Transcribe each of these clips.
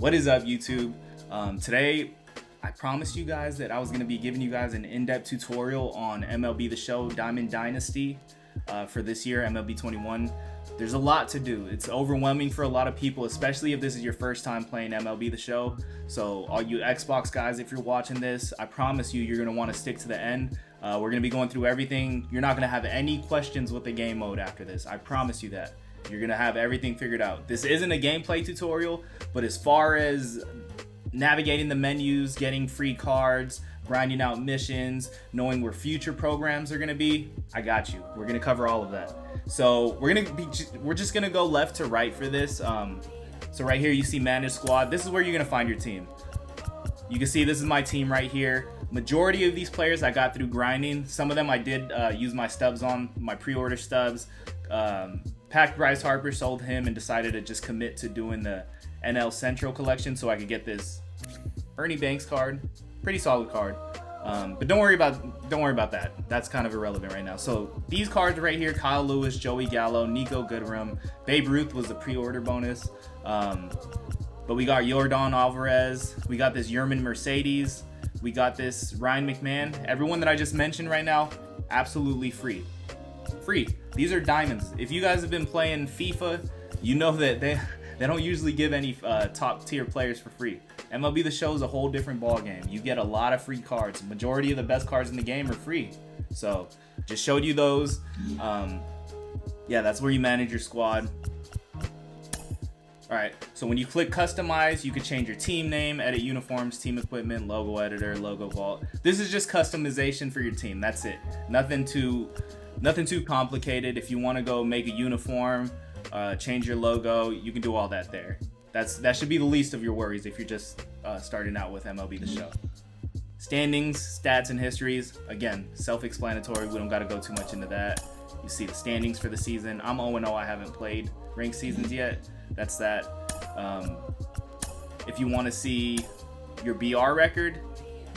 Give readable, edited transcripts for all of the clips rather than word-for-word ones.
What is up, YouTube? Today, I promised you guys that I was going to be giving you guys an in-depth tutorial on MLB The Show Diamond Dynasty for this year, MLB 21. There's a lot to do. It's overwhelming for a lot of people, especially if this is your first time playing MLB The Show. So all you Xbox guys, if you're watching this, I promise you're going to want to stick to the end. We're going to be going through everything. You're not going to have any questions with the game mode after this. I promise you that. You're going to have everything figured out. This isn't a gameplay tutorial, but as far as navigating the menus, getting free cards, grinding out missions, knowing where future programs are going to be, I got you. We're going to cover all of that. So we're just going to go left to right for this. So right here you see manage squad. This is where you're going to find your team. You can see this is my team right here. Majority of these players I got through grinding. Some of them I did use my stubs on, my pre-order stubs. Packed Bryce Harper, sold him, and decided to just commit to doing the NL Central collection so I could get this Ernie Banks card. Pretty solid card. But don't worry about that. That's kind of irrelevant right now. So these cards right here: Kyle Lewis, Joey Gallo, Nico Goodrum, Babe Ruth was the pre-order bonus. But we got Yordan Alvarez. We got this Yerman Mercedes. We got this Ryan McMahon. Everyone that I just mentioned right now, absolutely free. Free. These are diamonds. If you guys have been playing FIFA, you know that they don't usually give any top tier players for free. MLB The Show is a whole different ball game. You get a lot of free cards. Majority of the best cards in the game are free. So just showed you those. Yeah, that's where you manage your squad. All right, so when you click customize, you can change your team name, edit uniforms, team equipment, logo editor, logo vault. This is just customization for your team. That's it. Nothing too complicated. If you want to go make a uniform, change your logo, you can do all that there. That should be the least of your worries if you're just starting out with MLB The Show. Standings, stats, and histories, again, self-explanatory. We don't got to go too much into that. You see the standings for the season. I'm 0-0. I haven't played ranked seasons yet. That's that. If you want to see your BR record,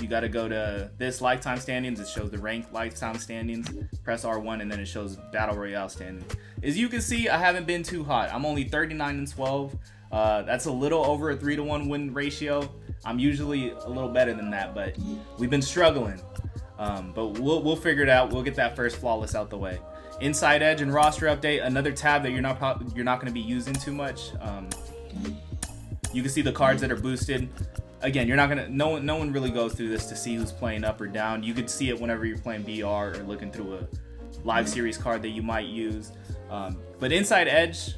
you got to go to this lifetime standings. It shows the ranked lifetime standings. Press R1 and then it shows battle royale standings. As you can see, I haven't been too hot. I'm only 39-12. That's a little over a 3-to-1 win ratio. I'm usually a little better than that, but we've been struggling. But we'll figure it out. We'll get that first flawless out the way. Inside Edge and roster update, another tab that you're not going to be using too much. You can see the cards that are boosted. Again, you're not gonna. No one really goes through this to see who's playing up or down. You could see it whenever you're playing BR or looking through a live series card that you might use. But Inside Edge,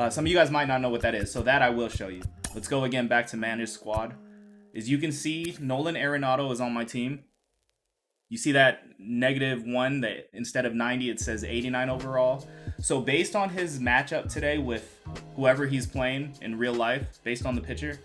some of you guys might not know what that is, so that I will show you. Let's go again back to Manage Squad. As you can see, Nolan Arenado is on my team. You see that -1 that instead of 90 it says 89 overall. So based on his matchup today with whoever he's playing in real life, based on the pitcher,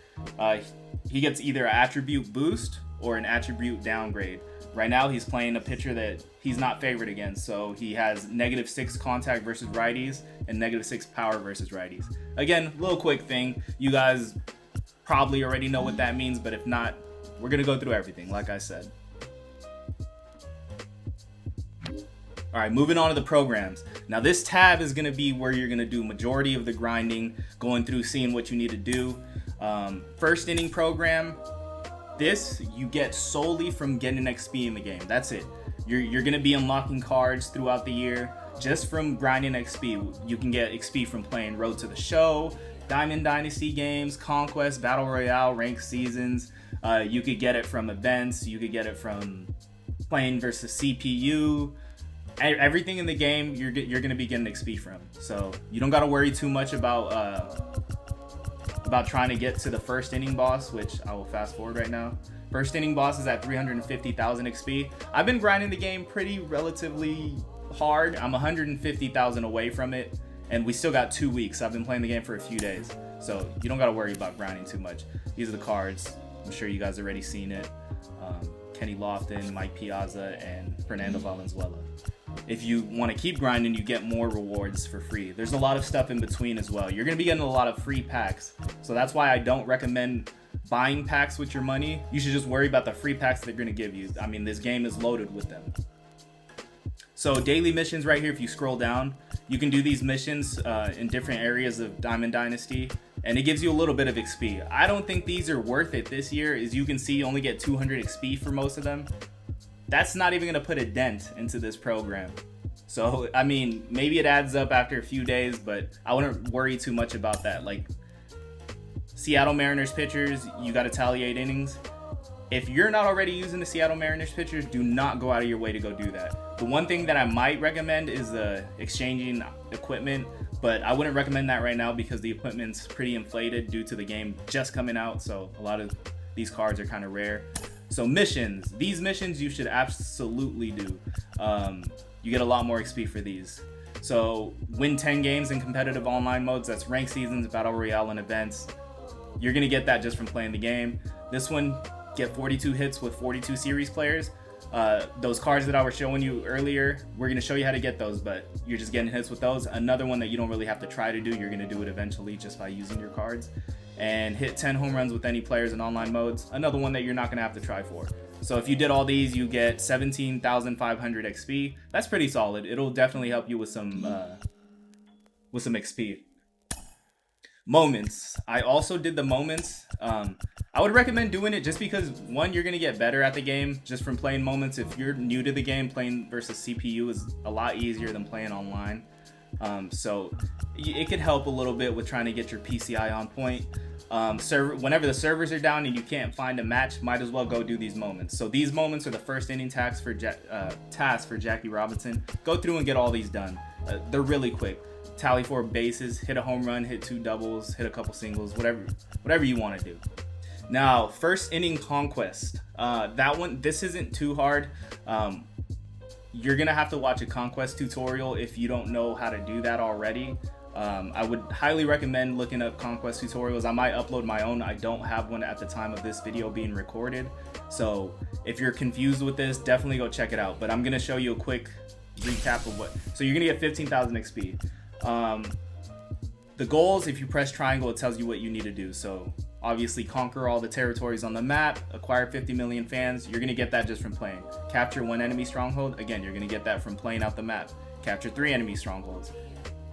he gets either an attribute boost or an attribute downgrade. Right now he's playing a pitcher that he's not favored against, so he has -6 contact versus righties and -6 power versus righties. Again, little quick thing. You guys probably already know what that means, but if not, we're gonna go through everything like I said. All right, moving on to the programs. Now this tab is gonna be where you're gonna do majority of the grinding, going through, seeing what you need to do. First inning program, this you get solely from getting XP in the game. That's it. You're gonna be unlocking cards throughout the year just from grinding XP. You can get XP from playing Road to the Show, Diamond Dynasty games, Conquest, Battle Royale, ranked seasons. You could get it from events. You could get it from playing versus CPU. Everything in the game you're gonna be getting XP from. So you don't gotta worry too much about trying to get to the first inning boss, which I will fast forward right now. First inning boss is at 350,000 XP. I've been grinding the game pretty relatively hard. I'm 150,000 away from it, and we still got 2 weeks. I've been playing the game for a few days, so you don't gotta worry about grinding too much. These are the cards. I'm sure you guys already seen it. Kenny Lofton, Mike Piazza, and Fernando Valenzuela. If you want to keep grinding, you get more rewards for free. There's a lot of stuff in between as well. You're going to be getting a lot of free packs. So that's why I don't recommend buying packs with your money. You should just worry about the free packs they're going to give you. I mean, this game is loaded with them. So daily missions right here, if you scroll down, you can do these missions in different areas of Diamond Dynasty. and it gives you a little bit of XP. I don't think these are worth it this year. As you can see, you only get 200 XP for most of them. That's not even gonna put a dent into this program. So, I mean, maybe it adds up after a few days, but I wouldn't worry too much about that. Like, Seattle Mariners pitchers, you gotta tally 8 innings. If you're not already using the Seattle Mariners pitchers, do not go out of your way to go do that. The one thing that I might recommend is exchanging equipment, but I wouldn't recommend that right now because the equipment's pretty inflated due to the game just coming out, so a lot of these cards are kind of rare. So missions. These missions you should absolutely do. You get a lot more XP for these. So win 10 games in competitive online modes. That's ranked seasons, battle royale, and events. You're going to get that just from playing the game. This one, get 42 hits with 42 series players. Those cards that I was showing you earlier, we're going to show you how to get those, but you're just getting hits with those. Another one that you don't really have to try to do, you're going to do it eventually just by using your cards. And hit 10 home runs with any players in online modes. Another one that you're not going to have to try for. So if you did all these, you get 17,500 XP. That's pretty solid. It'll definitely help you with some XP. Moments. I also did the moments. I would recommend doing it just because, one, you're going to get better at the game just from playing moments. If you're new to the game, playing versus CPU is a lot easier than playing online. So it could help a little bit with trying to get your PCI on point. Whenever the servers are down and you can't find a match, might as well go do these moments. So these moments are the first inning tasks for Jackie Robinson. Go through and get all these done. They're really quick. Tally 4 bases, hit a home run, hit 2 doubles, hit a couple singles, whatever you want to do. Now, first inning conquest. This isn't too hard. You're gonna have to watch a conquest tutorial if you don't know how to do that already. I would highly recommend looking up conquest tutorials. I might upload my own. I don't have one at the time of this video being recorded. So if you're confused with this, definitely go check it out. But I'm gonna show you a quick recap of what. So you're gonna get 15,000 XP. The goals, if you press triangle, it tells you what you need to do. So obviously conquer all the territories on the map, acquire 50 million fans. You're gonna get that just from playing. Capture 1 enemy stronghold. Again, you're gonna get that from playing out the map. Capture 3 enemy strongholds.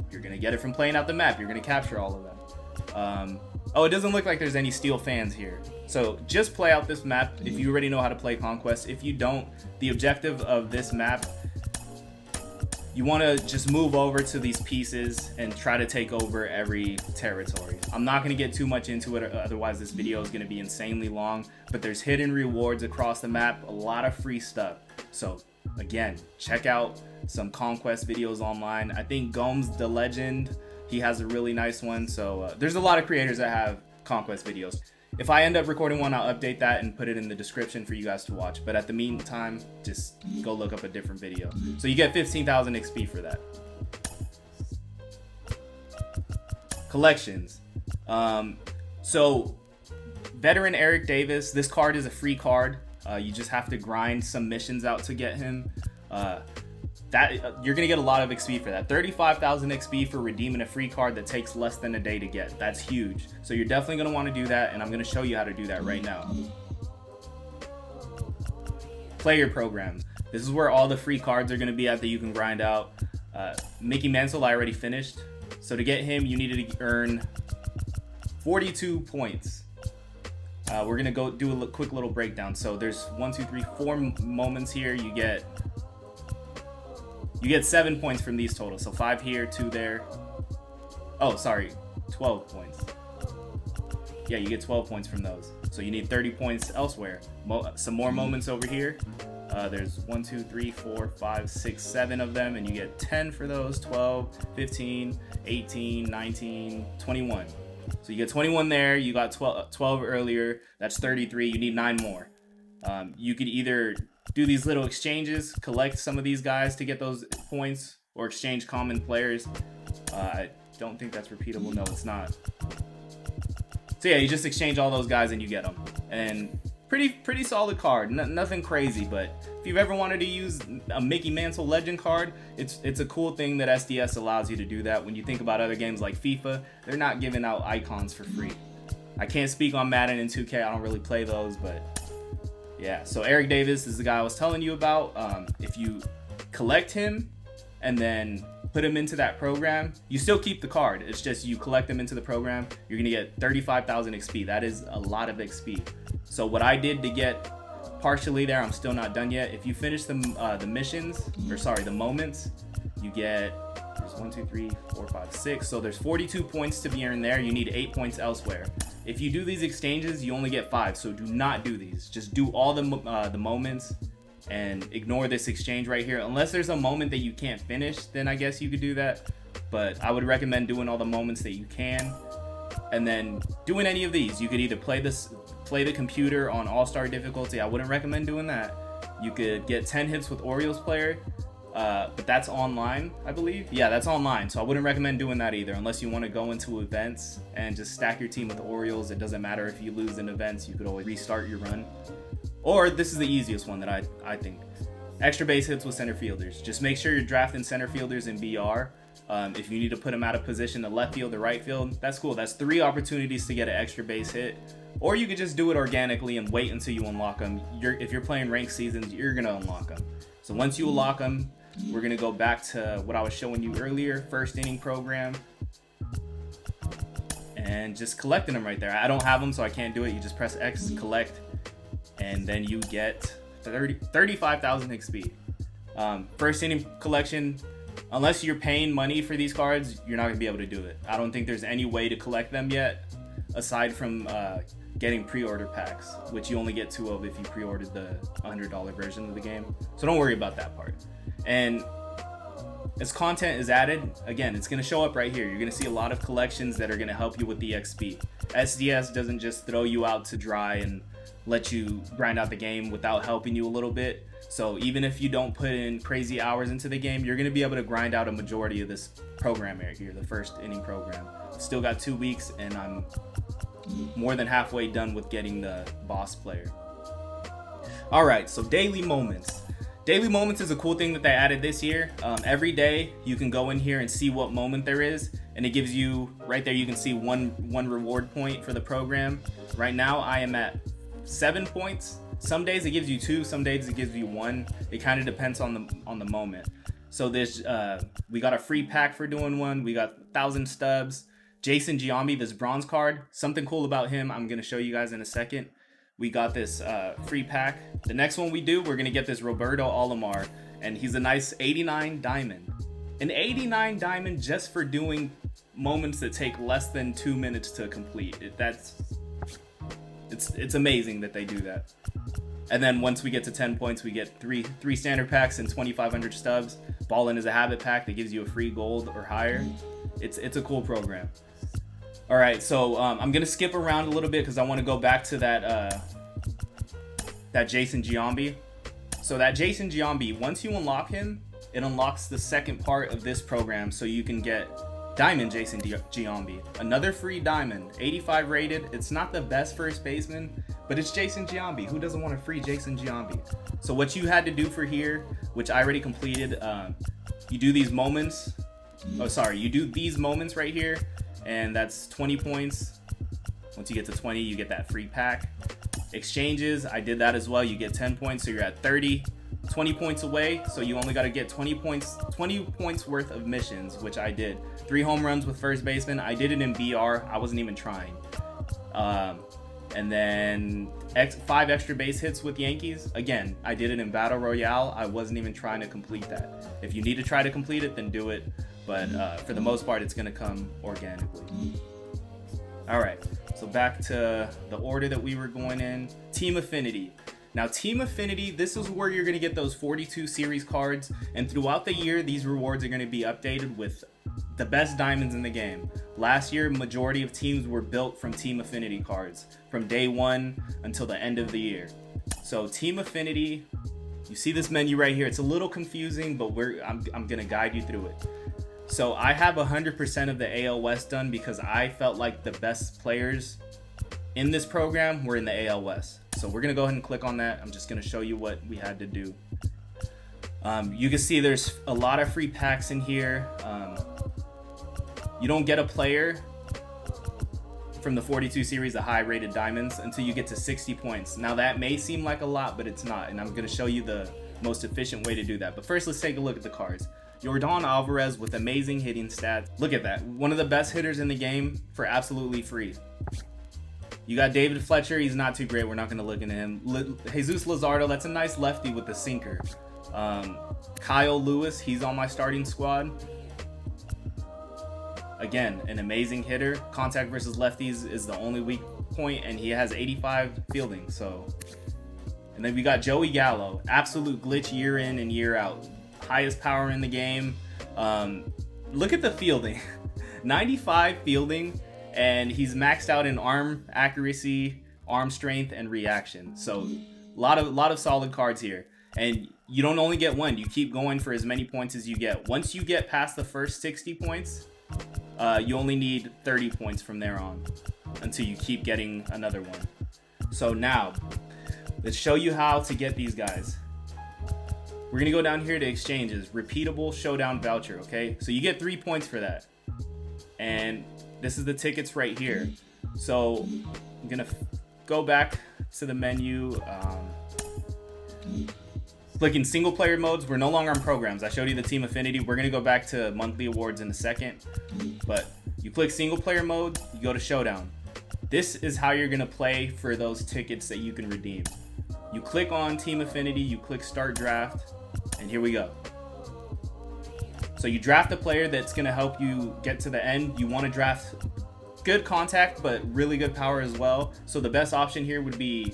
You're gonna get it from playing out the map. You're gonna capture all of them. Oh, it doesn't look like there's any steel fans here. So just play out this map if you already know how to play Conquest. If you don't, the objective of this map, you want to just move over to these pieces and try to take over every territory. I'm not going to get too much into it, otherwise this video is going to be insanely long, but there's hidden rewards across the map, a lot of free stuff. So again, check out some Conquest videos online. I think Gomes the Legend, he has a really nice one. So there's a lot of creators that have Conquest videos. If I end up recording one, I'll update that and put it in the description for you guys to watch. But at the meantime, just go look up a different video. So you get 15,000 XP for that. Collections. So veteran Eric Davis, this card is a free card. You just have to grind some missions out to get him. You're gonna get a lot of XP for that. 35,000 XP for redeeming a free card that takes less than a day to get. That's huge. So you're definitely gonna want to do that, and I'm gonna show you how to do that right now. Player programs. This is where all the free cards are gonna be at that you can grind out. Mickey Mantle, I already finished. So to get him, you needed to earn 42 points. We're gonna go do a quick little breakdown. So there's 4 moments here. You get 7 points from these total. So 5 here, 2 there. Oh, sorry, 12 points. Yeah, you get 12 points from those. So you need 30 points elsewhere. Some more moments over here. There's 1, 2, 3, 4, 5, 6, 7 of them, and you get 10 for those. 12, 15, 18, 19, 21. So you get 21 there. You got 12 earlier. That's 33. You need 9 more. You could either do these little exchanges, collect some of these guys to get those points, or exchange common players. I don't think that's repeatable. No, it's not. So yeah, you just exchange all those guys and you get them. And pretty solid card. Nothing crazy, but if you've ever wanted to use a Mickey Mantle Legend card, it's a cool thing that SDS allows you to do that. When you think about other games like FIFA, they're not giving out icons for free. I can't speak on Madden and 2K. I don't really play those, but yeah. So Eric Davis is the guy I was telling you about. If you collect him and then put them into that program. You still keep the card. It's just you collect them into the program. You're gonna get 35,000 XP. That is a lot of XP. So what I did to get partially there, I'm still not done yet. If you finish the missions, or sorry, the moments, you get, there's 1, 2, 3, 4, 5, 6. So there's 42 points to be earned there. You need 8 points elsewhere. If you do these exchanges, you only get 5. So do not do these. Just do all the moments and ignore this exchange right here. Unless there's a moment that you can't finish, then I guess you could do that. But I would recommend doing all the moments that you can, and then doing any of these. You could either play the computer on all-star difficulty. I wouldn't recommend doing that. You could get 10 hits with Orioles player, but that's online, I believe. Yeah, that's online, so I wouldn't recommend doing that either, unless you want to go into events and just stack your team with Orioles. It doesn't matter if you lose in events, you could always restart your run. Or this is the easiest one that I think. Extra base hits with center fielders. Just make sure you're drafting center fielders in BR. If you need to put them out of position to left field or right field, that's cool. That's 3 opportunities to get an extra base hit. Or you could just do it organically and wait until you unlock them. If you're playing ranked seasons, you're going to unlock them. So once you unlock them, we're going to go back to what I was showing you earlier, first inning program. And just collecting them right there. I don't have them, so I can't do it. You just press X, collect, and then you get 35,000 XP. First inning collection, unless you're paying money for these cards, you're not going to be able to do it. I don't think there's any way to collect them yet, aside from getting pre-order packs, which you only get 2 of if you pre-ordered the $100 version of the game. So don't worry about that part. And as content is added, again, it's going to show up right here. You're going to see a lot of collections that are going to help you with the XP. SDS doesn't just throw you out to dry and let you grind out the game without helping you a little bit. So even if you don't put in crazy hours into the game, you're going to be able to grind out a majority of this program right here, the first inning program. Still got 2 weeks, and I'm more than halfway done with getting the boss player. All right, so daily moments. Daily moments is a cool thing that they added this year. Every day you can go in here and see what moment there is, and it gives you right there. You can see one reward point for the program. Right now I am at 7 points. Some days it gives you 2, some days it gives you 1. It kind of depends on the moment. So this we got a free pack for doing one. We got 1,000 stubs. Jason Giambi, this bronze card. Something cool about him I'm gonna show you guys in a second. We got this free pack. The next one we do, we're gonna get this Roberto Alomar, and he's a nice 89 diamond. An 89 diamond just for doing moments that take less than 2 minutes to complete. It's amazing that they do that. And then once we get to 10 points, we get three standard packs and 2,500 stubs. Ballin' is a habit pack that gives you a free gold or higher. It's a cool program. All right, so I'm gonna skip around a little bit because I want to go back to that Jason Giambi. So that Jason Giambi, once you unlock him, it unlocks the second part of this program, so you can get Diamond Jason Giambi, another free diamond, 85 rated. It's not the best first baseman, but it's Jason Giambi. Who doesn't want a free Jason Giambi? So what you had to do for here, which I already completed, you do these moments. You do these moments right here, and that's 20 points. Once you get to 20, you get that free pack. Exchanges, I did that as well. You get 10 points, so you're at 30. 20 points away, so you only got to get 20 points worth of missions, which I did. 3 home runs with first baseman. I did it in BR. I wasn't even trying. And then 5 extra base hits with Yankees. Again, I did it in Battle Royale. I wasn't even trying to complete that. If you need to try to complete it, then do it. But for the most part, it's going to come organically. All right, so back to the order that we were going in. Team Affinity. Now, Team Affinity, this is where you're going to get those 42 series cards, and throughout the year, these rewards are going to be updated with the best diamonds in the game. Last year, majority of teams were built from Team Affinity cards, from day 1 until the end of the year. So Team Affinity, you see this menu right here. It's a little confusing, but I'm going to guide you through it. So I have 100% of the AL West done because I felt like the best players in this program were in the AL West. So we're going to go ahead and click on that. I'm just going to show you what we had to do. You can see there's a lot of free packs in here. You don't get a player from the 42 series of high rated diamonds until you get to 60 points. Now that may seem like a lot, but it's not. And I'm going to show you the most efficient way to do that. But first, let's take a look at the cards. Yordan Alvarez with amazing hitting stats. Look at that. One of the best hitters in the game for absolutely free. You got David Fletcher. He's not too great. We're not going to look into him. Jesus Luzardo. That's a nice lefty with the sinker. Kyle Lewis. He's on my starting squad. Again, an amazing hitter. Contact versus lefties is the only weak point, and he has 85 fielding. So, and then we got Joey Gallo. Absolute glitch year in and year out. Highest power in the game. Look at the fielding. 95 fielding, and he's maxed out in arm accuracy, arm strength, and reaction. So a lot of solid cards here. And you don't only get one, you keep going for as many points as you get. Once you get past the first 60 points, you only need 30 points from there on until you keep getting another one. So now, let's show you how to get these guys. We're gonna go down here to exchanges, repeatable showdown voucher, okay? So you get 3 points for that. And this is the tickets right here. So I'm gonna go back to the menu, clicking single player modes. We're no longer on programs. I showed you the team affinity. We're gonna go back to monthly awards in a second, but you click single player mode, you go to showdown. This is how you're gonna play for those tickets that you can redeem. You click on team affinity, you click start draft, and here we go. So you draft a player that's gonna help you get to the end. You wanna draft good contact, but really good power as well. So the best option here would be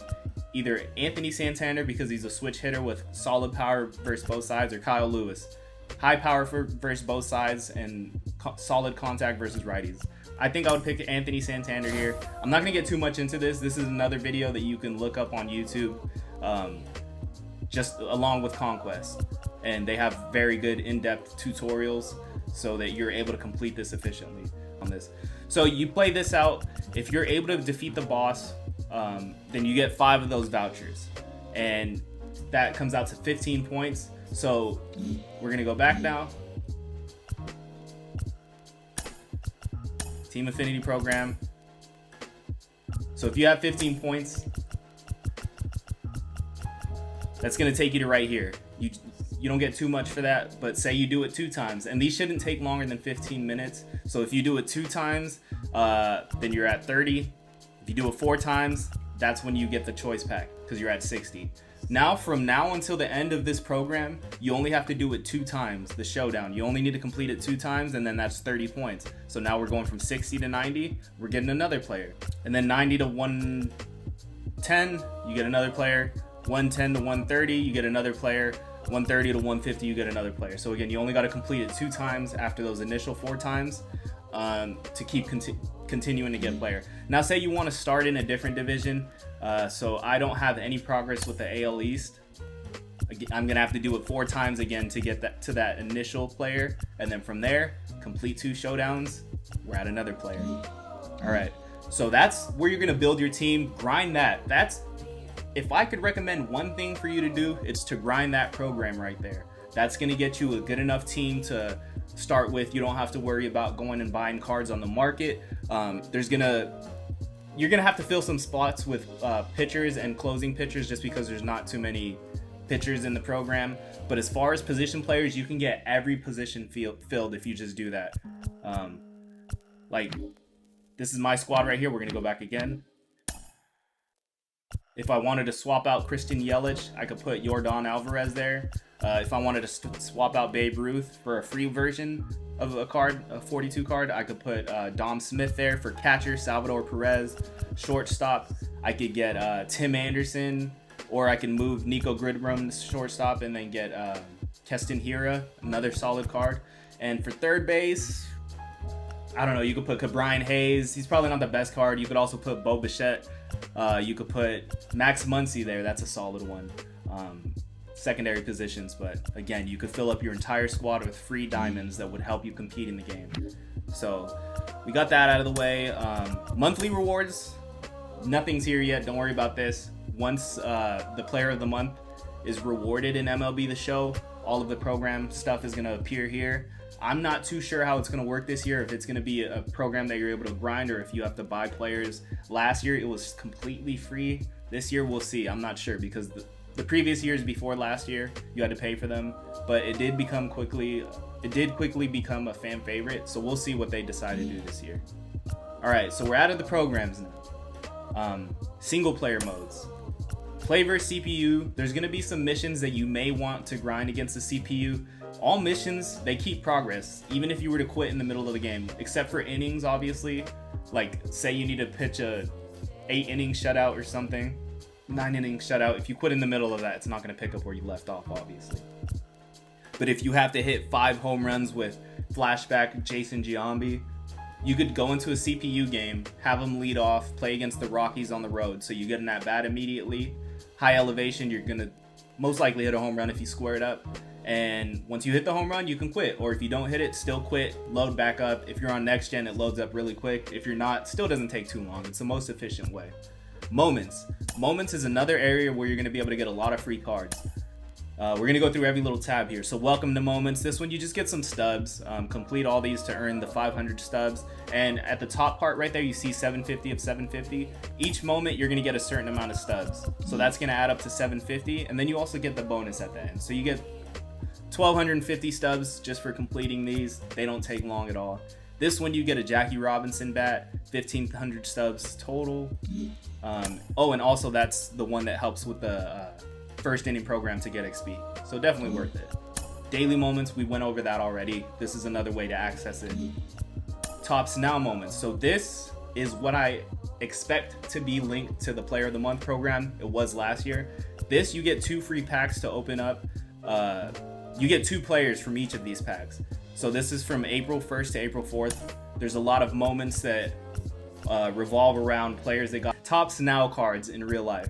either Anthony Santander, because he's a switch hitter with solid power versus both sides, or Kyle Lewis. High power versus both sides and solid contact versus righties. I think I would pick Anthony Santander here. I'm not gonna get too much into this. This is another video that you can look up on YouTube, just along with Conquest. And they have very good in-depth tutorials so that you're able to complete this efficiently on this. So you play this out. If you're able to defeat the boss, then you get 5 of those vouchers, and that comes out to 15 points. So we're gonna go back now. Team Affinity program. So if you have 15 points, that's gonna take you to right here. You don't get too much for that, but say you do it 2 times, and these shouldn't take longer than 15 minutes. So if you do it 2 times, then you're at 30. If you do it 4 times, that's when you get the choice pack, because you're at 60. Now, from now until the end of this program, you only have to do it 2 times, the showdown. You only need to complete it 2 times, and then that's 30 points. So now we're going from 60 to 90, we're getting another player. And then 90 to 110, you get another player. 110 to 130, you get another player. 130 to 150, you get another player. So again, you only got to complete it 2 times after those initial 4 times to keep continuing to get player. Now say you want to start in a different division, so I don't have any progress with the AL East. I'm gonna have to do it 4 times again to get that to that initial player, and then from there complete 2 showdowns, we're at another player. All right, so that's where you're gonna build your team. Grind that. That's, if I could recommend one thing for you to do, it's to grind that program right there. That's gonna get you a good enough team to start with. You don't have to worry about going and buying cards on the market. You're gonna have to fill some spots with pitchers and closing pitchers, just because there's not too many pitchers in the program. But as far as position players, you can get every position filled if you just do that. Like, this is my squad right here. We're gonna go back again. If I wanted to swap out Christian Yelich, I could put Yordan Alvarez there. If I wanted to swap out Babe Ruth for a free version of a card, a 42 card, I could put Dom Smith there. For catcher, Salvador Perez. Shortstop, I could get Tim Anderson, or I can move Nico Goodrum to shortstop and then get Keston Hiura, another solid card. And for third base, I don't know, you could put Brian Hayes. He's probably not the best card. You could also put Bo Bichette. You could put Max Muncy there. That's a solid one. Secondary positions, but again, you could fill up your entire squad with free diamonds that would help you compete in the game. So we got that out of the way. Monthly rewards, nothing's here yet. Don't worry about this. Once the player of the month is rewarded in MLB The Show, all of the program stuff is going to appear here. I'm not too sure how it's going to work this year, if it's going to be a program that you're able to grind or if you have to buy players. Last year, it was completely free. This year, we'll see. I'm not sure, because the previous years before last year, you had to pay for them, but it did become quickly it did quickly become a fan favorite, so we'll see what they decide to do this year. All right, so we're out of the programs now. Single player modes. Play versus CPU. There's gonna be some missions that you may want to grind against the CPU. All missions, they keep progress, even if you were to quit in the middle of the game, except for innings, obviously. Like, say you need to pitch a 8-inning shutout or something, 9-inning shutout. If you quit in the middle of that, it's not gonna pick up where you left off, obviously. But if you have to hit 5 home runs with flashback Jason Giambi, you could go into a CPU game, have them lead off, play against the Rockies on the road, so you get an at-bat immediately. High elevation, you're gonna most likely hit a home run if you square it up. And once you hit the home run, you can quit. Or if you don't hit it, still quit, load back up. If you're on next gen, it loads up really quick. If you're not, still doesn't take too long. It's the most efficient way. Moments. Moments is another area where you're gonna be able to get a lot of free cards. We're gonna go through every little tab here. So welcome to Moments. This one, you just get some stubs. Complete all these to earn the 500 stubs. And at the top part right there, you see 750 of 750. Each moment, you're gonna get a certain amount of stubs. So that's gonna add up to 750. And then you also get the bonus at the end. So you get 1,250 stubs just for completing these. They don't take long at all. This one, you get a Jackie Robinson bat, 1,500 stubs total. Oh, and also that's the one that helps with the first inning program to get XP. So definitely worth it. Daily moments, we went over that already. This is another way to access it. Tops Now moments. So this is what I expect to be linked to the Player of the Month program. It was last year. This, you get 2 free packs to open up. You get 2 players from each of these packs. So this is from April 1st to April 4th. There's a lot of moments that revolve around players that got Tops Now cards in real life.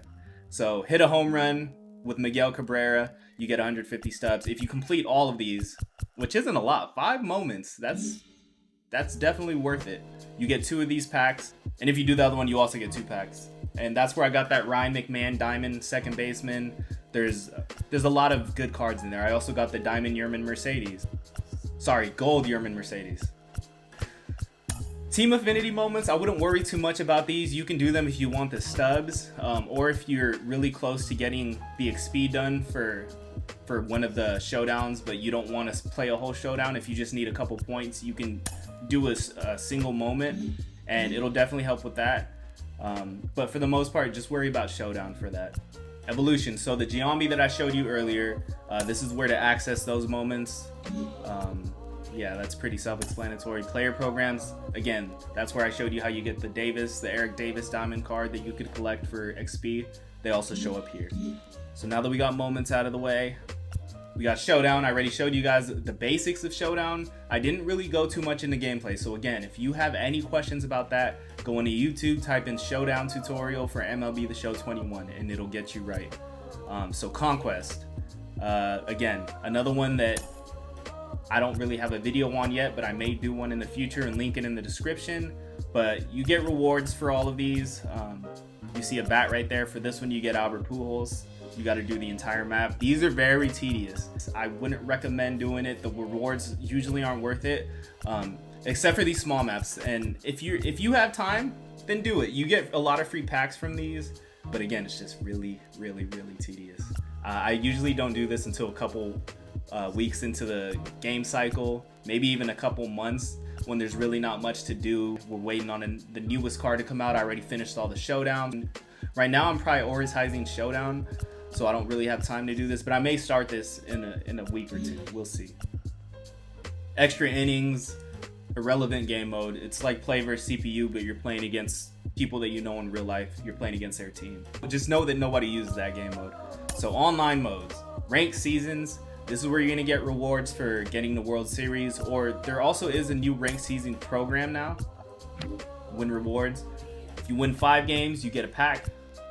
So hit a home run with Miguel Cabrera, you get 150 stubs. If you complete all of these, which isn't a lot, 5 moments, that's definitely worth it. You get 2 of these packs, and if you do the other one, you also get 2 packs. And that's where I got that Ryan McMahon Diamond second baseman. There's a lot of good cards in there. I also got the Diamond Yerman Mercedes. Sorry, Gold Yerman Mercedes. Team affinity moments, I wouldn't worry too much about these. You can do them if you want the stubs, or if you're really close to getting the XP done for one of the showdowns, but you don't want to play a whole showdown. If you just need a couple points, you can do a single moment, and it'll definitely help with that. But for the most part, just worry about showdown for that. Evolution, so the Giambi that I showed you earlier, this is where to access those moments. Yeah, that's pretty self-explanatory. Player programs, again, that's where I showed you how you get the Eric Davis diamond card that you could collect for XP. They also show up here. So now that we got moments out of the way, we got Showdown. I already showed you guys the basics of Showdown. I didn't really go too much into gameplay. So again, if you have any questions about that, go into YouTube, type in Showdown tutorial for MLB The Show 21, and it'll get you right. So Conquest, again, another one that I don't really have a video on yet, but I may do one in the future and link it in the description. But you get rewards for all of these. You see a bat right there. For this one, you get Albert Pujols. You got to do the entire map. These are very tedious. I wouldn't recommend doing it. The rewards usually aren't worth it, except for these small maps. And if you have time, then do it. You get a lot of free packs from these, but again, it's just really, really, really tedious. I usually don't do this until a couple weeks into the game cycle, maybe even a couple months when there's really not much to do. We're waiting on the newest card to come out. I already finished all the showdowns. Right now I'm prioritizing showdown, so I don't really have time to do this, but I may start this in a week or 2. We'll see. Extra innings, irrelevant game mode. It's like play versus CPU, but you're playing against people that you know in real life. You're playing against their team. Just know that nobody uses that game mode. So online modes, ranked seasons. This is where you're gonna get rewards for getting the World Series, or there also is a new ranked season program now. Win rewards. If you win 5 games, you get a pack.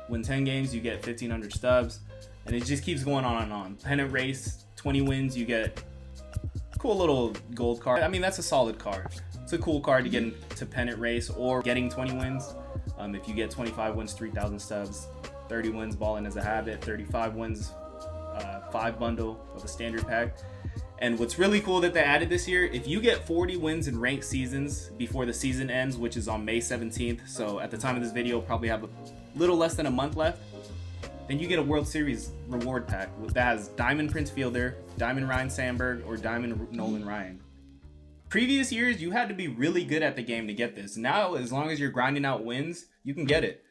Win 10 games, you get 1,500 stubs, and it just keeps going on and on. Pennant race, 20 wins, you get a cool little gold card. I mean, that's a solid card. It's a cool card to get into pennant race or getting 20 wins. If you get 25 wins, 3,000 stubs, 30 wins, balling as a habit, 35 wins, 5 bundle of a standard pack. And what's really cool that they added this year, if you get 40 wins in ranked seasons before the season ends, which is on May 17th, so at the time of this video, probably have a little less than a month left. then you get a World Series reward pack that has Diamond Prince Fielder, Diamond Ryan Sandberg, or Diamond Nolan Ryan. Previous years, you had to be really good at the game to get this. Now, as long as you're grinding out wins, you can get it.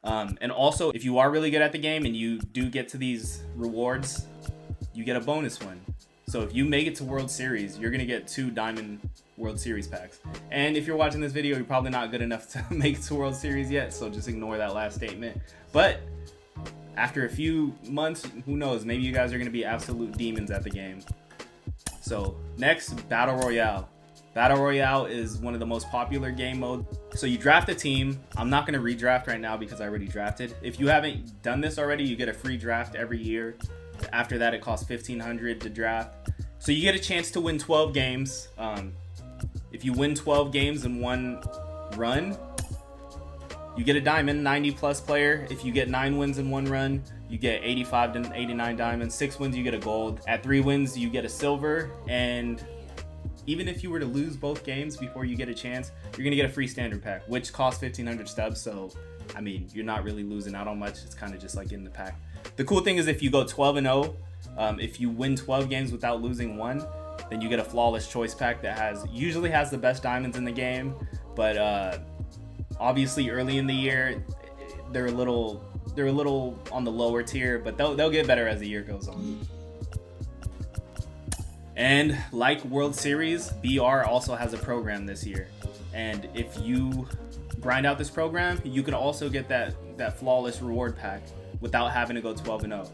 And also, if you are really good at the game and you do get to these rewards, you get a bonus win. So if you make it to World Series, you're going to get 2 Diamond World Series packs. And if you're watching this video, you're probably not good enough to make it to World Series yet, so just ignore that last statement. But after a few months, who knows, maybe you guys are going to be absolute demons at the game. So next, Battle Royale. Battle Royale is one of the most popular game modes. So you draft a team. I'm not going to redraft right now because I already drafted. If you haven't done this already, you get a free draft every year. After that, it costs $1,500 to draft. So you get a chance to win 12 games. If you win 12 games in one run, you get a diamond, 90 plus player. If you get 9 wins in one run, you get 85 to 89 diamonds. 6 wins, you get a gold. At 3 wins, you get a silver. And even if you were to lose both games before you get a chance, you're going to get a free standard pack, which costs 1,500 stubs. So, I mean, you're not really losing out on much. It's kind of just like in the pack. The cool thing is if you go 12-0, if you win 12 games without losing one, then you get a flawless choice pack that usually has the best diamonds in the game. But obviously early in the year, they're a little on the lower tier, but they'll get better as the year goes on. And like World Series, BR also has a program this year. And if you grind out this program, you can also get that flawless reward pack without having to go 12-0.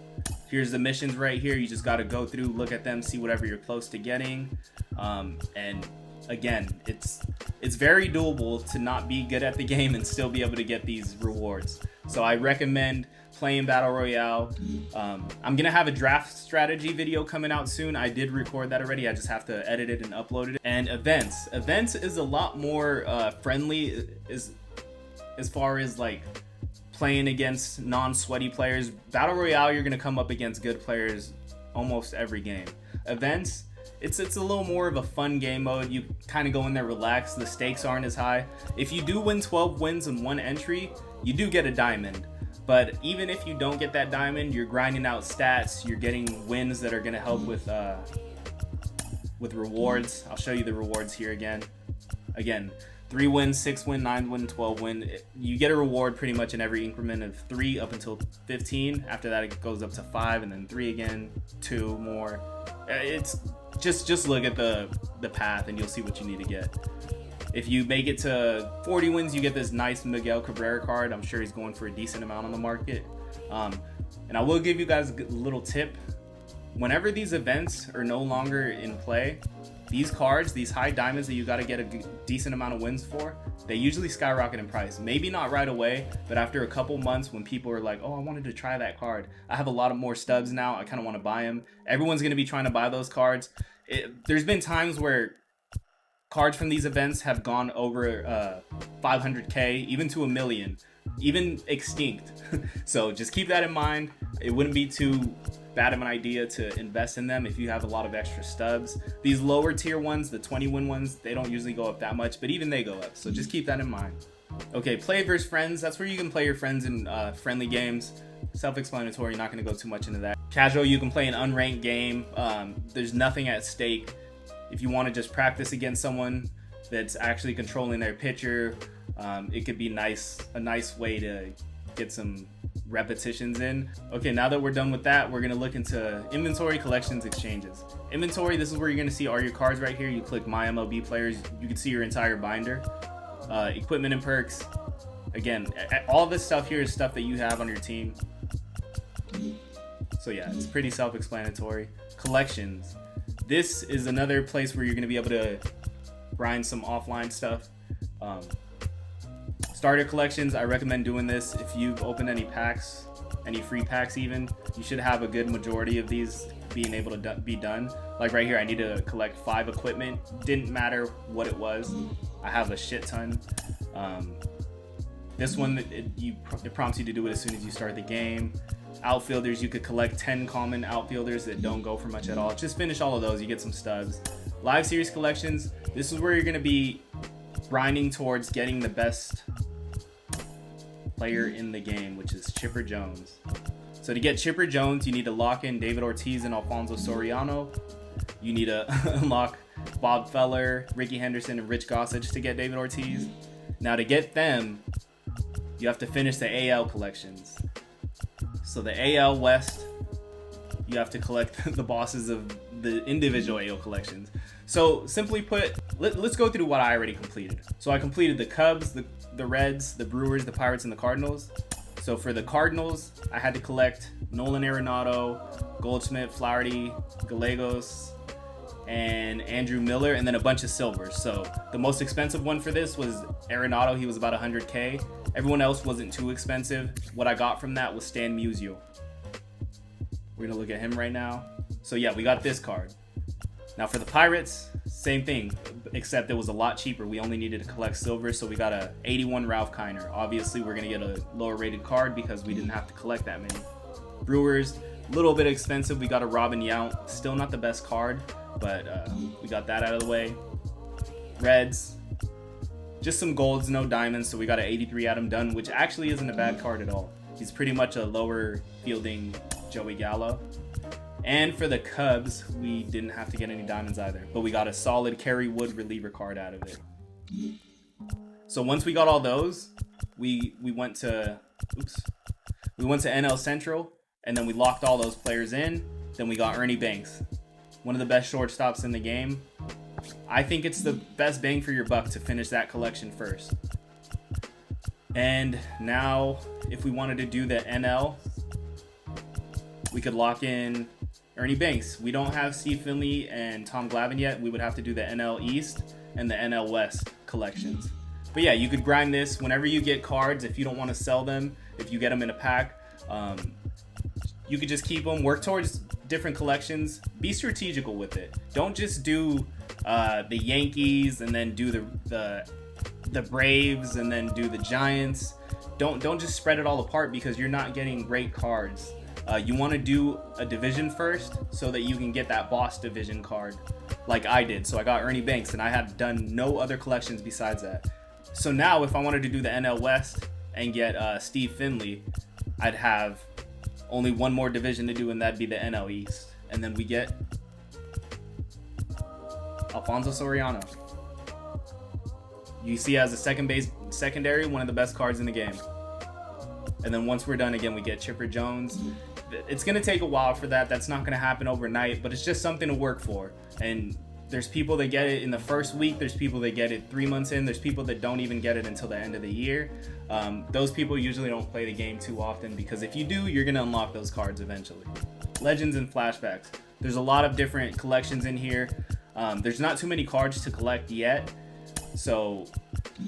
Here's the missions right here. You just got to go through, look at them, see whatever you're close to getting. And again, it's very doable to not be good at the game and still be able to get these rewards. So I recommend playing Battle Royale. I'm gonna have a draft strategy video coming out soon. I did record that already. I just have to edit it and upload it. And events is a lot more friendly as far as like playing against non-sweaty players. Battle Royale, you're gonna come up against good players almost every game. Events, it's a little more of a fun game mode. You kind of go in there relaxed. The stakes aren't as high. If you do win 12 wins in one entry, you do get a diamond. But even if you don't get that diamond, you're grinding out stats. You're getting wins that are going to help with rewards. I'll show you the rewards here again. Again, 3 wins, 6 win, 9 win, 12 win. You get a reward pretty much in every increment of 3 up until 15. After that, it goes up to 5 and then 3 again, 2 more. It's just look at the path and you'll see what you need to get. If you make it to 40 wins, you get this nice Miguel Cabrera card. I'm sure he's going for a decent amount on the market. And I will give you guys a little tip. Whenever these events are no longer in play, these cards, these high diamonds that you got to get a decent amount of wins for, they usually skyrocket in price. Maybe not right away, but after a couple months when people are like, oh, I wanted to try that card. I have a lot of more stubs now. I kind of want to buy them. Everyone's going to be trying to buy those cards. There's been times where cards from these events have gone over 500K, even to 1 million, even extinct. So just keep that in mind. It wouldn't be too bad of an idea to invest in them if you have a lot of extra stubs. These lower tier ones, the 20 win ones, they don't usually go up that much, but even they go up. So just keep that in mind. Okay, play versus friends. That's where you can play your friends in friendly games. Self-explanatory, not going to go too much into that. Casual, you can play an unranked game. There's nothing at stake. If you want to just practice against someone that's actually controlling their pitcher, it could be a nice way to get some repetitions in. Okay, now that we're done with that, we're going to look into inventory, collections, exchanges. Inventory, this is where you're going to see all your cards right here. You click My MLB Players, you can see your entire binder. Equipment and perks. Again, all this stuff here is stuff that you have on your team. So yeah, it's pretty self-explanatory. Collections. This is another place where you're going to be able to grind some offline stuff. Starter collections, I recommend doing this. If you've opened any packs, any free packs even, you should have a good majority of these being able to be done. Like right here, I need to collect 5 equipment. Didn't matter what it was. I have a shit ton. This one, it prompts you to do it as soon as you start the game. Outfielders, you could collect 10 common outfielders that don't go for much at all. Just finish all of those, you get some stubs. Live series collections, this is where you're going to be grinding towards getting the best player in the game, which is Chipper Jones. So to get Chipper Jones, you need to lock in David Ortiz and Alfonso Soriano. You need to unlock Bob Feller, Ricky Henderson, and Rich Gossage to get David Ortiz. Now to get them, you have to finish the AL collections. So the AL West, you have to collect the bosses of the individual AL collections. So simply put, let's go through what I already completed. So I completed the Cubs, the Reds, the Brewers, the Pirates, and the Cardinals. So for the Cardinals, I had to collect Nolan Arenado, Goldschmidt, Flaherty, Gallegos, and Andrew Miller, and then a bunch of silvers. So the most expensive one for this was Arenado. He was about 100K. Everyone else wasn't too expensive. What I got from that was Stan Musial. We're gonna look at him right now. So yeah, we got this card. Now for the Pirates, same thing, except it was a lot cheaper. We only needed to collect silver, so we got a 81 Ralph Kiner. Obviously, we're gonna get a lower rated card because we didn't have to collect that many. Brewers, a little bit expensive. We got a Robin Yount, still not the best card, but we got that out of the way. Reds, just some golds, no diamonds, so we got an 83 Adam Dunn, which actually isn't a bad card at all. He's pretty much a lower fielding Joey Gallo. And for the Cubs, we didn't have to get any diamonds either, but we got a solid Kerry Wood reliever card out of it. So once we got all those, we went to NL Central, and then we locked all those players in. Then we got Ernie Banks, one of the best shortstops in the game. I think it's the best bang for your buck to finish that collection first. And now, if we wanted to do the NL, we could lock in Ernie Banks. We don't have Steve Finley and Tom Glavine yet. We would have to do the NL East and the NL West collections. But yeah, you could grind this whenever you get cards. If you don't want to sell them, if you get them in a pack, you could just keep them. Work towards different collections. Be strategical with it. Don't just do the Yankees and then do the Braves and then do the Giants. Don't just spread it all apart because you're not getting great cards. You want to do a division first so that you can get that boss division card like I did. So I got Ernie Banks and I had done no other collections besides that. So now if I wanted to do the NL West and get Steve Finley, I'd have only one more division to do, and that'd be the NL East. And then we get Alfonso Soriano. You see as a secondary, one of the best cards in the game. And then once we're done again, we get Chipper Jones. It's going to take a while for that. That's not going to happen overnight, but it's just something to work for. And there's people that get it in the first week. There's people that get it 3 months in. There's people that don't even get it until the end of the year. Those people usually don't play the game too often because if you do, you're going to unlock those cards eventually. Legends and flashbacks. There's a lot of different collections in here. There's not too many cards to collect yet, so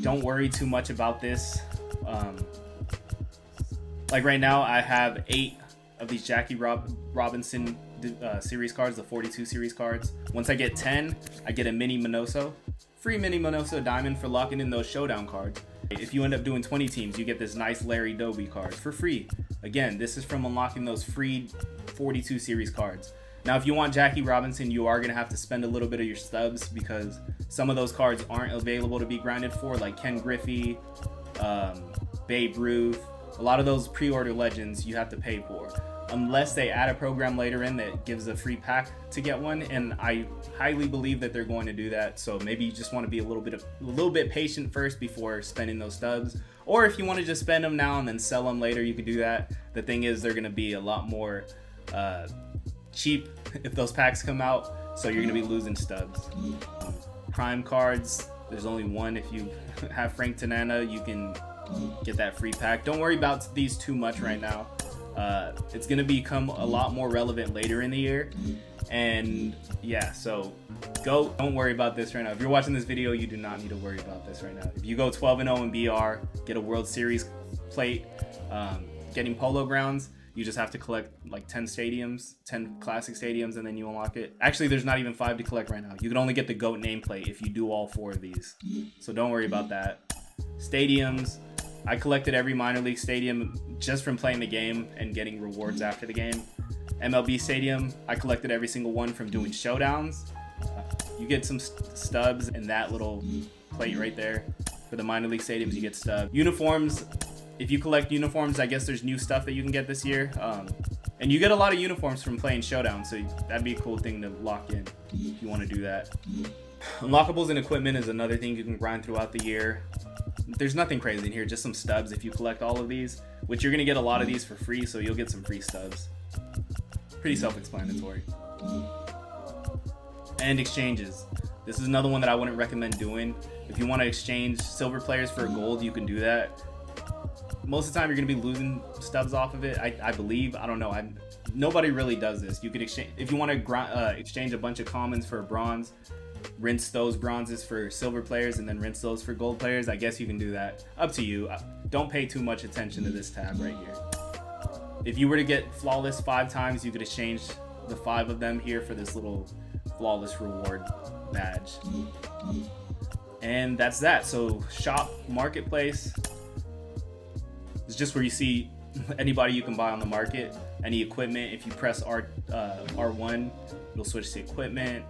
don't worry too much about this. Like right now, I have 8 of these Jackie Robinson series cards, the 42 series cards. Once I get 10, I get a mini Minoso. Free mini Minoso diamond for locking in those showdown cards. If you end up doing 20 teams, you get this nice Larry Doby card for free. Again, this is from unlocking those free 42 series cards. Now, if you want Jackie Robinson, you are going to have to spend a little bit of your stubs because some of those cards aren't available to be grinded for, like Ken Griffey, Babe Ruth. A lot of those pre-order legends you have to pay for, unless they add a program later in that gives a free pack to get one, and I highly believe that they're going to do that. So maybe you just want to be a little bit patient first before spending those stubs, or if you want to just spend them now and then sell them later, you could do that. The thing is, they're going to be a lot more cheap if those packs come out, so you're going to be losing stubs. Prime cards, there's only one. If you have Frank Tanana, you can get that free pack. Don't worry about these too much right now. It's going to become a lot more relevant later in the year. And yeah, so don't worry about this right now. If you're watching this video, you do not need to worry about this right now. If you go 12-0 in BR, get a World Series plate, getting Polo Grounds, you just have to collect like 10 stadiums, 10 classic stadiums, and then you unlock it. Actually, there's not even 5 to collect right now. You can only get the GOAT nameplate if you do all 4 of these. So don't worry about that. Stadiums, I collected every minor league stadium just from playing the game and getting rewards after the game. MLB Stadium, I collected every single one from doing showdowns. You get some stubs in that little plate right there. For the minor league stadiums, you get stubs. Uniforms, if you collect uniforms, I guess there's new stuff that you can get this year. And you get a lot of uniforms from playing Showdown, so that'd be a cool thing to lock in if you want to do that. Unlockables and equipment is another thing you can grind throughout the year. There's nothing crazy in here, just some stubs if you collect all of these, which you're going to get a lot of these for free, so you'll get some free stubs. Pretty self-explanatory. And exchanges. This is another one that I wouldn't recommend doing. If you want to exchange silver players for gold, you can do that. Most of the time, you're going to be losing stubs off of it, I believe. I don't know. Nobody really does this. You could exchange, if you want to exchange a bunch of commons for bronze, rinse those bronzes for silver players, and then rinse those for gold players. I guess you can do that. Up to you. Don't pay too much attention to this tab right here. If you were to get flawless 5 times, you could exchange the 5 of them here for this little flawless reward badge. And that's that. So shop, marketplace is just where you see anybody you can buy on the market, any equipment. If you press R1, it'll switch to equipment,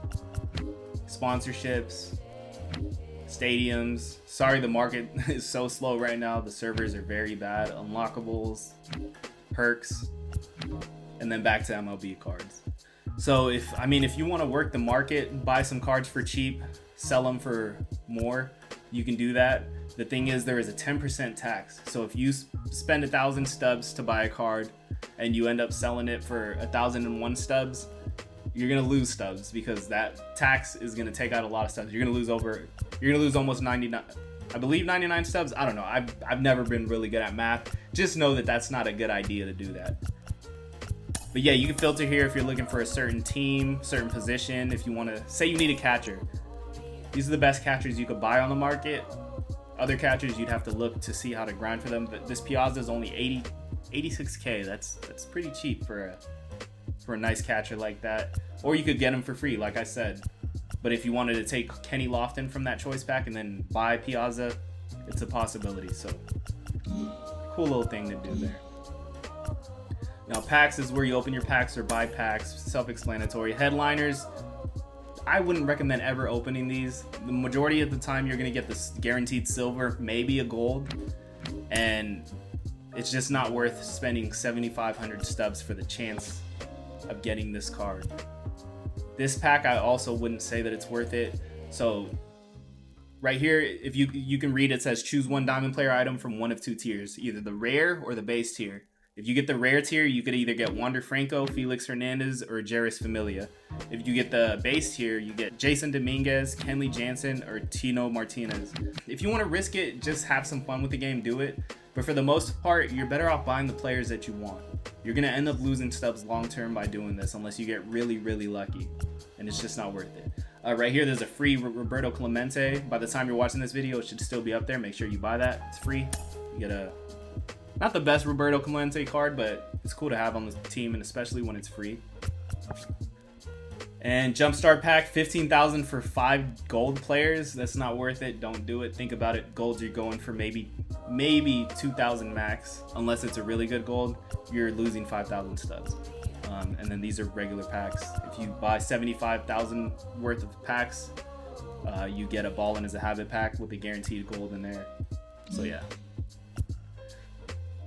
sponsorships, stadiums. Sorry, the market is so slow right now. The servers are very bad. Unlockables, perks, and then back to MLB cards. So if you want to work the market, buy some cards for cheap, sell them for more, you can do that. The thing is, there is a 10% tax. So if you spend 1,000 stubs to buy a card and you end up selling it for 1,001 stubs, you're gonna lose stubs because that tax is gonna take out a lot of stubs. You're gonna lose almost 99. I believe 99 stubs. I don't know. I've never been really good at math. Just know that that's not a good idea to do that. But yeah, you can filter here if you're looking for a certain team, certain position. If you want to say you need a catcher, these are the best catchers you could buy on the market. Other catchers, you'd have to look to see how to grind for them. But this Piazza is only 86k. That's pretty cheap for a nice catcher like that. Or you could get him for free, like I said. But if you wanted to take Kenny Lofton from that choice pack and then buy Piazza, it's a possibility. So cool little thing to do there. Now packs is where you open your packs or buy packs. Self-explanatory. Headliners, I wouldn't recommend ever opening these. The majority of the time you're gonna get this guaranteed silver, maybe a gold, and it's just not worth spending 7,500 stubs for the chance of getting this card. This pack, I also wouldn't say that it's worth it. So right here, if you can read, it says choose one diamond player item from one of 2 tiers, either the rare or the base tier. If you get the rare tier, you could either get Wander Franco, Felix Hernandez, or Jeurys Familia. If you get the base tier, you get Jason Dominguez, Kenley Jansen, or Tino Martinez. If you want to risk it, just have some fun with the game, do it. But for the most part, you're better off buying the players that you want. You're going to end up losing stubs long term by doing this unless you get really, really lucky. And it's just not worth it. Right here, there's a free Roberto Clemente. By the time you're watching this video, it should still be up there. Make sure you buy that. It's free. You get not the best Roberto Clemente card, but it's cool to have on the team, and especially when it's free. And Jumpstart Pack, 15,000 for 5 gold players. That's not worth it. Don't do it. Think about it. Golds, you're going for maybe 2,000 max. Unless it's a really good gold, you're losing 5,000 stubs. And then these are regular packs. If you buy 75,000 worth of packs, you get a Ballin' as a Habit pack with a guaranteed gold in there. So yeah.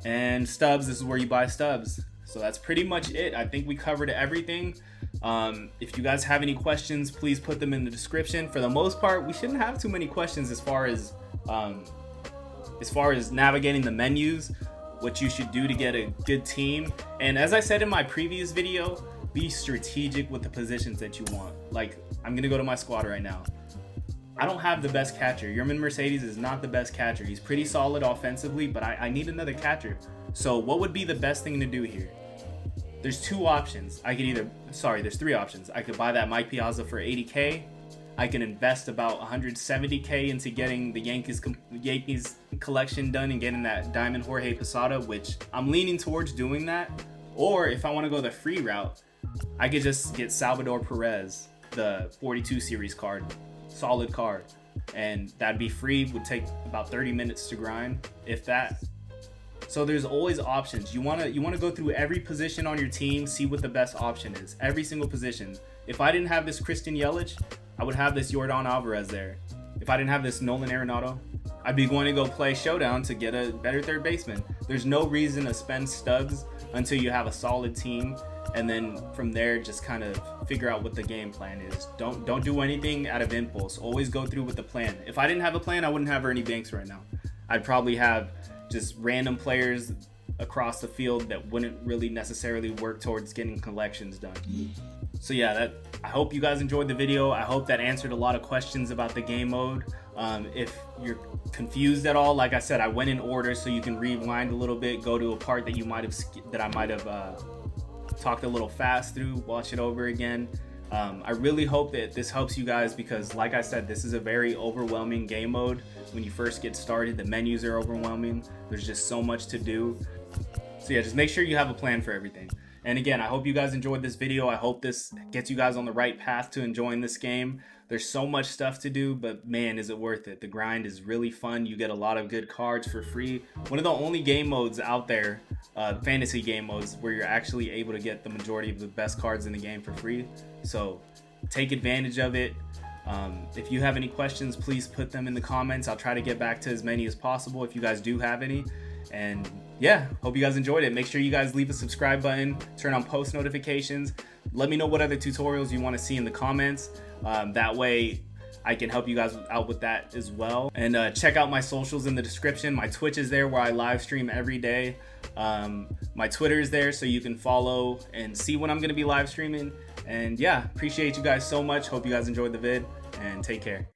And stubs, this is where you buy stubs. So that's pretty much it. I think we covered everything. If you guys have any questions, please put them in the description. For the most part, we shouldn't have too many questions as far as navigating the menus, what you should do to get a good team. And as I said in my previous video, be strategic with the positions that you want. Like, I'm gonna go to my squad right now. I don't have the best catcher. Yerman Mercedes is not the best catcher. He's pretty solid offensively, but I need another catcher. So what would be the best thing to do here? There's 2 options. There's 3 options. I could buy that Mike Piazza for 80k. I can invest about 170k into getting the Yankees collection done and getting that Diamond Jorge Posada, which I'm leaning towards doing that. Or if I want to go the free route, I could just get Salvador Perez, the 42 series card. Solid card, and that'd be free. Would take about 30 minutes to grind, if that. So there's always options. You want to go through every position on your team, see what the best option is. Every single position. If I didn't have this Christian Yelich, I would have this Yordan Alvarez there. If I didn't have this Nolan Arenado, I'd be going to go play Showdown to get a better third baseman. There's no reason to spend studs until you have a solid team, and then from there just kind of figure out what the game plan is. Don't do anything out of impulse. Always go through with the plan. If I didn't have a plan, I wouldn't have Ernie Banks right now. I'd probably have just random players across the field that wouldn't really necessarily work towards getting collections done. So yeah, I hope you guys enjoyed the video. I hope that answered a lot of questions about the game mode. If you're confused at all, like I said, I went in order so you can rewind a little bit, go to a part that I might have talked a little fast through, watch it over again. I really hope that this helps you guys because, like I said, this is a very overwhelming game mode. When you first get started, the menus are overwhelming. There's just so much to do. So yeah, just make sure you have a plan for everything. And again, I hope you guys enjoyed this video. I hope this gets you guys on the right path to enjoying this game. There's so much stuff to do, but man, is it worth it. The grind is really fun. You get a lot of good cards for free. One of the only game modes out there, fantasy game modes, where you're actually able to get the majority of the best cards in the game for free. So take advantage of it. If you have any questions, please put them in the comments. I'll try to get back to as many as possible if you guys do have any. And yeah, hope you guys enjoyed it. Make sure you guys leave a subscribe button, turn on post notifications. Let me know what other tutorials you want to see in the comments. That way I can help you guys out with that as well. And check out my socials in the description. My Twitch is there where I live stream every day. My Twitter is there so you can follow and see when I'm going to be live streaming. And yeah, appreciate you guys so much. Hope you guys enjoyed the vid and take care.